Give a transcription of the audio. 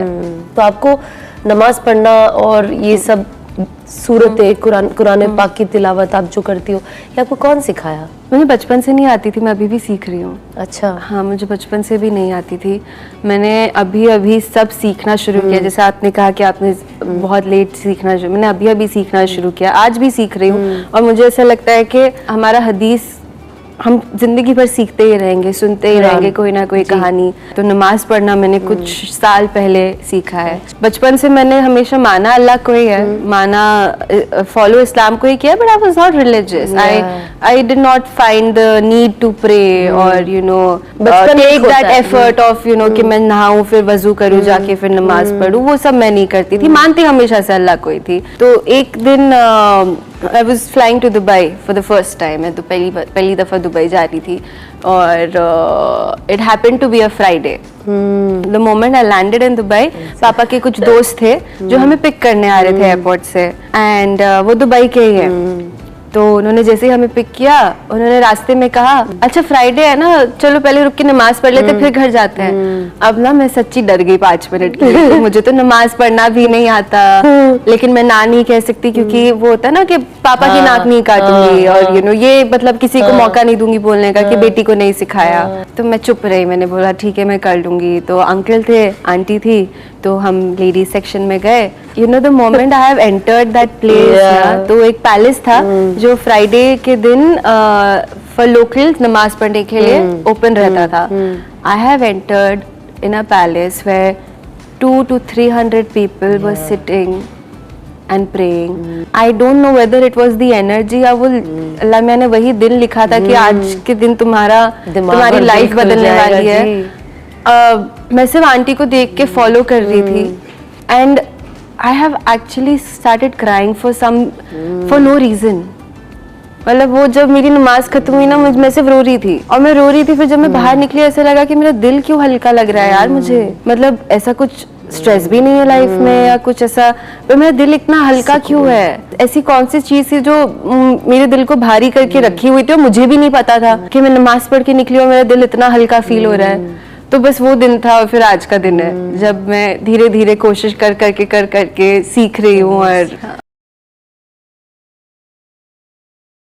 तो आपको नमाज पढ़ना और ये सब सूरतें कुरान पाक की तिलावत आप जो करती हो, ये आपको कौन सिखाया? मुझे बचपन से नहीं आती थी, मैं अभी भी सीख रही हूँ। अच्छा। हाँ, मुझे बचपन से भी नहीं आती थी, मैंने अभी अभी सब सीखना शुरू किया। जैसे आपने कहा कि आपने बहुत लेट सीखना शुरू, मैंने अभी अभी सीखना शुरू किया, आज भी सीख रही हूँ। और मुझे ऐसा लगता है कि हमारा हदीस हम जिंदगी भर सीखते ही रहेंगे, सुनते ही रहेंगे कोई ना कोई कहानी। तो नमाज पढ़ना मैंने कुछ साल पहले सीखा है। बचपन से मैंने हमेशा माना अल्लाह को ही है, माना फॉलो इस्लाम को ही किया, but I was not religious. I did not find the need to pray और you know take that effort of you know कि मैं नहाऊं फिर वजू करूं जाके फिर नमाज पढ़ूं, वो सब मैं नहीं करती थी। मानती हमेशा से अल्लाह को ही थी। तो एक दिन I was flying to Dubai for the first time. मैं तो पहली दफ़ा दुबई जा रही थी और it happened to be a Friday. The moment I landed in Dubai, पापा के कुछ दोस्त थे जो हमें पिक करने आ रहे थे एयरपोर्ट से, and वो दुबई के ही हैं। तो उन्होंने जैसे ही हमें पिक किया, उन्होंने रास्ते में कहा अच्छा फ्राइडे है ना, चलो पहले रुक के नमाज पढ़ लेते फिर घर जाते हैं। अब ना मैं सच्ची डर गई 5 मिनट के लिए। तो मुझे तो नमाज पढ़ना भी नहीं आता, लेकिन मैं ना नहीं कह सकती क्योंकि वो होता है ना कि पापा की नाक नहीं काटूंगी और यू नो ये मतलब किसी को मौका नहीं दूंगी बोलने का कि बेटी को नहीं सिखाया। तो मैं चुप रही, मैंने बोला ठीक है मैं कर लूंगी। तो अंकल थे, आंटी थी, तो हम लेडीज सेक्शन में गए। You know the moment I have entered that place, तो एक पैलेस था जो फ्राइडे के दिन फॉर लोकल्स नमाज पढ़ने के लिए ओपन रहता था। I have entered in a palace where 200 to 300 people were sitting and praying. I don't know whether it was the energy or अल्लाह मैंने वही दिन लिखा था कि आज के दिन तुम्हारी लाइफ बदलने वाली है। मैं सिर्फ आंटी को देख के फॉलो कर रही थी and I have actually started crying for no reason. मतलब वो जब मेरी नमाज खत्म हुई ना, मैं सिर्फ रो रही थी और मैं रो रही थी। फिर जब मैं बाहर निकली ऐसा लगा कि मेरा दिल क्यों हल्का लग रहा है यार मुझे, मतलब ऐसा कुछ स्ट्रेस भी नहीं है लाइफ में या कुछ ऐसा, पर मेरा दिल इतना हल्का क्यों है? ऐसी कौन सी चीज थी जो मेरे दिल को भारी करके रखी हुई थी और मुझे भी नहीं पता था कि मैं नमाज पढ़ के निकली और मेरा दिल इतना हल्का फील हो रहा है। तो बस वो दिन था और फिर आज का दिन है जब मैं धीरे धीरे कोशिश कर करके सीख रही हूँ और